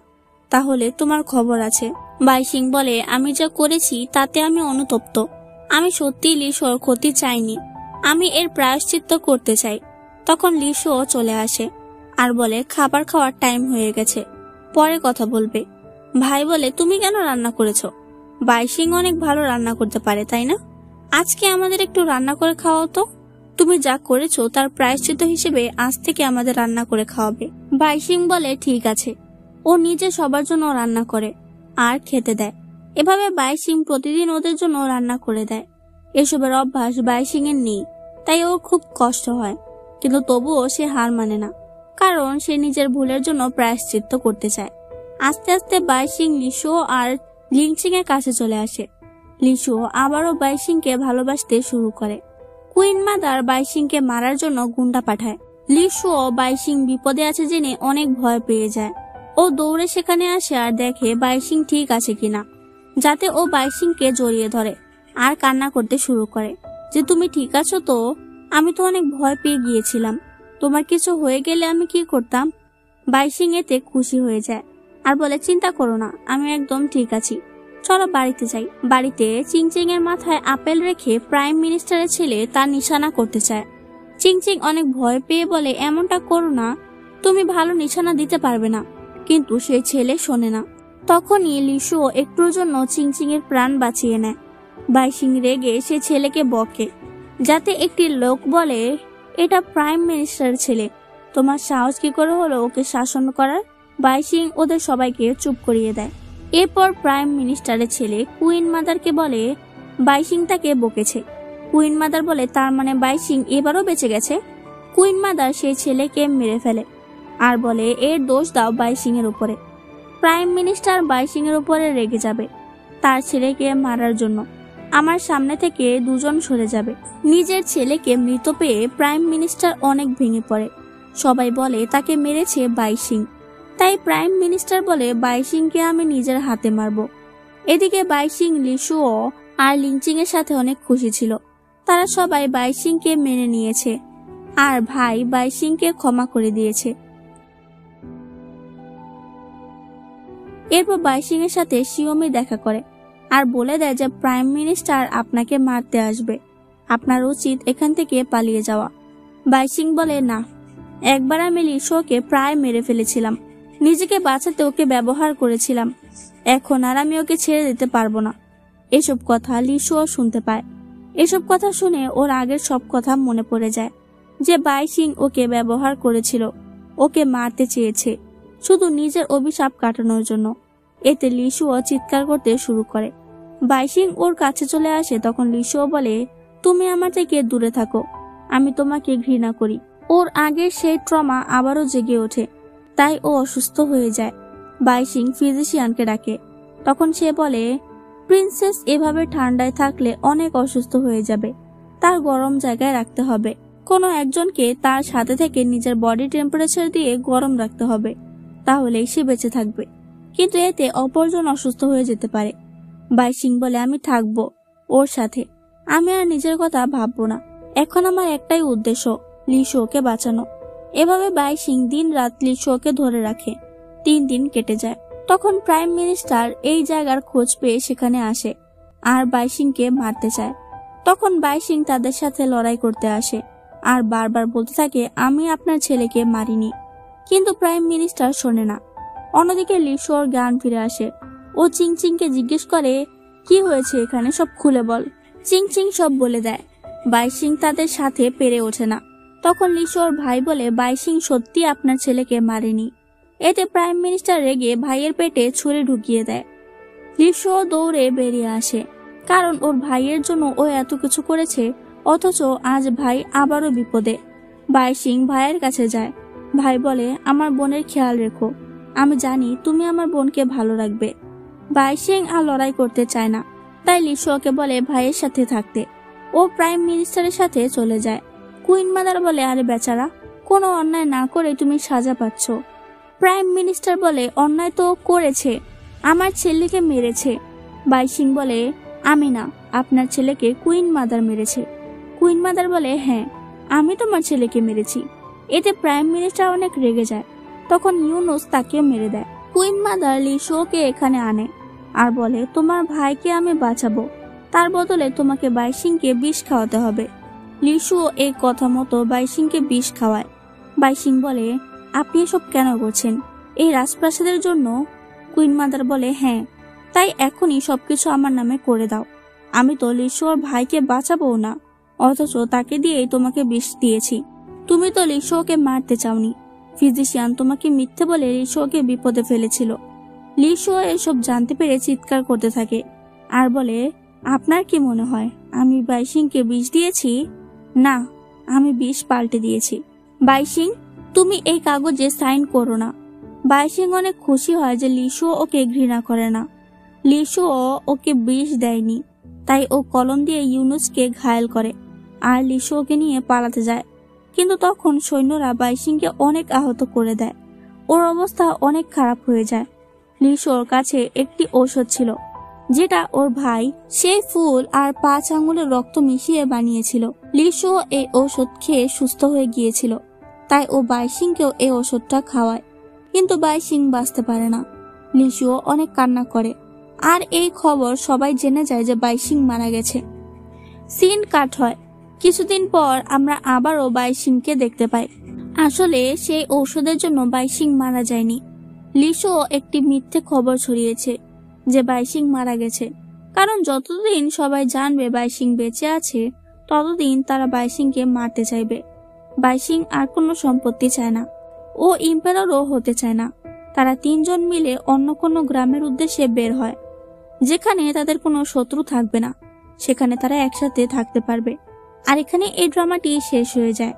তাহলে তোমার খবর আছে। বাইশিং বলে, আমি যা করেছি তাতে আমি অনুতপ্ত, আমি সত্যি লিসুর ক্ষতি চাইনি, আমি এর প্রায়শ্চিত্ত করতে চাই। তখন লিসুও চলে আসে আর বলে, খাবার খাওয়ার টাইম হয়ে গেছে, পরে কথা বলবে। ভাই বলে, তুমি কেন রান্না করেছো? বাইশিং অনেক ভালো রান্না করতে পারে, তাই না? আজকে আমাদের একটু রান্না করে খাওয়াও তো। তুমি যা করেছো তার প্রায়শ্চিত্ত হিসেবে আজ থেকে আমাদের রান্না করে খাওয়াবে। বাইশিং বলে ঠিক আছে। ও নিজে সবার জন্য রান্না করে আর খেতে দেয়। এভাবে বাইশিং প্রতিদিন ওদের জন্য রান্না করে দেয়। এসবের অভ্যাস বাইশিং এর নেই, তাই ওর খুব কষ্ট হয়, কিন্তু তবুও সে হার মানে না, কারণ সে নিজের ভুলের জন্য প্রায়শ্চিত্ত করতে চায়। আস্তে আস্তে বাইশিং লিশো আর লিংচিং এর কাছে চলে আসে। লিশো আবারও বাইশিংকে ভালোবাসতে শুরু করে। কুইন মাদার বাইশিংকে মারার জন্য গুন্ডা পাঠায়। লিশো বাইশিং বিপদে আছে জেনে অনেক ভয় পেয়ে যায়। ও দৌড়ে সেখানে আসে আর দেখে বাইশিং ঠিক আছে কিনা, যাতে ও বাইশিংকে জড়িয়ে ধরে আর কান্না করতে শুরু করে যে তুমি ঠিক আছো তো? আমি তো অনেক ভয় পেয়ে গিয়েছিলাম, তোমার কিছু হয়ে গেলে আমি কি করতাম? বাইশিং এতে খুশি হয়ে যায় আর বলে চিন্তা করো না, আমি একদম ঠিক আছি, চলো বাড়িতে যাই। বাড়িতে চিংচিং এর মাথায় আপেল রেখে প্রাইম মিনিস্টারের ছেলে তার নিশানা করতে চায়। চিংচিং অনেক ভয় পেয়ে বলে এমনটা করো না, তুমি ভালো নিশানা দিতে পারবে না। কিন্তু সেই ছেলে শোনে না। তখনই লিশো একটুর জন্য চিংচিং এর প্রাণ বাঁচিয়ে নেয়। বাইশিং রেগে সে ছেলেকে বকে, যাতে একটি লোক বলে এটা প্রাইম মিনিস্টারের ছেলে, তোমার সাহস কি করে হলো ওকে শাসন করার? বাইশিং ওদের সবাইকে চুপ করিয়ে দেয়। এরপর প্রাইম মিনিস্টারের ছেলে কুইন মাদারকে বলে বাইশিং তাকে বকেছে। কুইন মাদার বলে তার মানে বাইশিং এবারও বেঁচে গেছে। কুইন মাদার সেই ছেলেকে মেরে ফেলে আর বলে এর দোষ দাও বাইশিং এর উপরে। প্রাইম মিনিস্টার বাইশিং এর উপরে রেগে যাবে তার ছেলেকে মারার জন্য। আমার সামনে থেকে দুজন সরে যাবে। নিজের ছেলেকে মৃত পেয়ে প্রাইম মিনিস্টার অনেক ভেঙে পড়ে। সবাই বলে তাকে মেরেছে বাইশিং। তাই প্রাইম মিনিস্টার বলে বাইশিংকে আমি নিজের হাতে মারব। এদিকে বাইশিং লিশো আর লিংচিং এর সাথে অনেক খুশি ছিল। তারা সবাই বাইশিংকে মেনে নিয়েছে আর ভাই বাইশিংকে ক্ষমা করে দিয়েছে। এরপর বাইশিং এর সাথে শিওমি দেখা করে আর বলে দেয় যে প্রাইম মিনিস্টার আপনাকে মারতে আসবে, আপনার উচিত এখান থেকে পালিয়ে যাওয়া। বাইশিং বলে না, একবার আমি লিশোকে প্রায় মেরে ফেলেছিলাম, নিজেকে বাঁচাতে ওকে ব্যবহার করেছিলাম, এখন আর আমি ওকে ছেড়ে দিতে পারবো না। এসব কথা লিশো শুনতে পায়। এসব কথা শুনে ওর আগের সব কথা মনে পড়ে যায়, যে বাইশিং ওকে ব্যবহার করেছিল, ওকে মারতে চেয়েছে শুধু নিজের অভিশাপ কাটানোর জন্য। এতে লিশো চিৎকার করতে শুরু করে। বাইশিং ওর কাছে চলে আসে, তখন লিশো বলে তুমি আমার থেকে দূরে থাকো, আমি তোমাকে ঘৃণা করি। ওর আগের সেই ট্রমা আবারও জেগে ওঠে, তাই ও অসুস্থ হয়ে যায়। বাইশিং ফিজিশিয়ানকে ডাকে। তখন সে বলে প্রিন্সেস এভাবে ঠান্ডায় থাকলে অনেক অসুস্থ হয়ে যাবে, তার গরম জায়গায় রাখতে হবে। কোনো একজনকে তার সাথে থেকে নিজের বডি টেম্পারেচার দিয়ে গরম রাখতে হবে, তাহলেই সে বেঁচে থাকবে, কিন্তু এতে অপরজন অসুস্থ হয়ে যেতে পারে। বাইশিং বলে আমি থাকবো ওর সাথে, আমি আর নিজের কথা ভাববো না, এখন আমার একটাই উদ্দেশ্য লিশোকে বাঁচানো। এভাবে বাইশিং দিন রাত লিশোকে ধরে রাখে। 3 দিন কেটে যায়। তখন প্রাইম মিনিস্টার এই জায়গার খোঁজ পেয়ে সেখানে আসে আর বাইশিংকে মারতে চায়। তখন বাইশিং তাদের সাথে লড়াই করতে আসে আর বারবার বলতে থাকে আমি আপনার ছেলেকে মারিনি, কিন্তু প্রাইম মিনিস্টার শোনে না। অন্যদিকে লিশোর জ্ঞান ফিরে আসে। ও চিংচিংকে জিজ্ঞেস করে কি হয়েছে এখানে, সব খুলে বল। চিংচিং সব বলে দেয়। বাইশিং তাদের সাথে পেরে ওঠে না। তখন লিশোর ভাই বলে বাইশিং সত্যি আপনার ছেলেকে মারেনি। এতে প্রাইম মিনিস্টার রেগে ভাইয়ের পেটে ছুরি ঢুকিয়ে দেয়। লিশো দৌড়ে বেরিয়ে আসে, কারণ ওর ভাইয়ের জন্য ও এত কিছু করেছে, অথচ আজ ভাই আবারও বিপদে। বাইশিং ভাইয়ের কাছে যায়। ভাই বলে আমার বোনের খেয়াল রেখো, আমি জানি তুমি আমার বোনকে ভালো রাখবে। বাইশিং আর লড়াই করতে চায় না, তাই লিশোকে বলে ভাইয়ের সাথে থাকতে। ও প্রাইম মিনিস্টারের সাথে চলে যায়। কুইন মাদার বলে আরে বেচারা, কোনো অন্যায় না করে তুমি সাজা পাচ্ছ। প্রাইম মিনিস্টার বলে অন্যায় তো করেছে, আমার ছেলেকে মেরেছে। বাইশিং বলে আমি না, আপনার ছেলেকে কুইন মাদার মেরেছে। কুইন মাদার বলে হ্যাঁ, আমি তোমার ছেলেকে মেরেছি। এতে প্রাইম মিনিস্টার অনেক রেগে যায়। তখন ইউনুস তাকেও মেরে দেয়। কুইন মাদার লিশোকে এখানে আনে আর বলে তোমার ভাইকে আমি বাঁচাবো, তার বদলে তোমাকে বাইশিংকে বিষ খাওয়াতে হবে। লিশো এই কথা মতো বাইশিংকে বিষ খাওয়ায়। বাইশিং বলে আপনি এসব কেন করছেন, এই রাজপ্রাসাদের জন্য? কুইন মাদার বলে হ্যাঁ, তাই এখনই সবকিছু আমার নামে করে দাও। আমি তো লিশোর ভাইকে বাঁচাবো না, অথচ তাকে দিয়েই তোমাকে বিষ দিয়েছি। তুমি তো লিশোকে মারতে চাওনি। ফিজিশিয়ান তোমাকে মিথ্যে বলে লিশোকে বিপদে ফেলেছিল। লিশো এসব জানতে পেরে চিৎকার করতে থাকে আর বলে, আপনার কি মনে হয় আমি বাইশিংকে বিষ দিয়েছি? না, আমি বিষ পাল্টে দিয়েছি। বাইশিং, তুমি এই কাগজে সাইন করো না। বাইশিং অনেক খুশি হয় যে লিশো ওকে ঘৃণা করে না। লিশো ওকে বিষ দেয়নি, তাই ও কলম দিয়ে ইউনুসকে ঘায়েল করে আর লিশো ওকে নিয়ে পালাতে যায়। কিন্তু তখন সৈন্যরা বাইশিংকে অনেক আহত করে দেয়। ওর অবস্থা অনেক খারাপ হয়ে যায়। লিশোর কাছে একটি ঔষধ ছিল যেটা ওর ভাই সেই ফুল আর 5 আঙ্গুলের রক্ত মিশিয়ে বানিয়েছিল। লিশো এই ঔষধ খেয়ে সুস্থ হয়ে গিয়েছিল, তাই ও বাইশিংকেও এই ওষুধটা খাওয়ায়। কিন্তু বাইশিং বাঁচতে পারে না। লিশো অনেক কান্না করে আর এই খবর সবাই জেনে যায় যে বাইশিং মারা গেছে। সিন কাট হয়। কিছুদিন পর আমরা আবারও বাইশিংকে দেখতে পাই। আসলে সেই ঔষধের জন্য বাইশিং মারা যায়নি। লিশো একটি মিথ্যে খবর ছড়িয়েছে যে বাইশিং মারা গেছে, কারণ যতদিন সবাই জানবে বাইশিং বেঁচে আছে ততদিন তারা বাইশিংকে মারতে চাইবে। বাইশিং আর কোনো সম্পত্তি চায় না, ও ইম্পেররও হতে চায় না। তারা 3 জন মিলে অন্য কোনো গ্রামের উদ্দেশ্যে বের হয়, যেখানে তাদের কোনো শত্রু থাকবে না। সেখানে তারা একসাথে থাকতে পারবে। আর এখানে এই ড্রামাটি শেষ হয়ে যায়।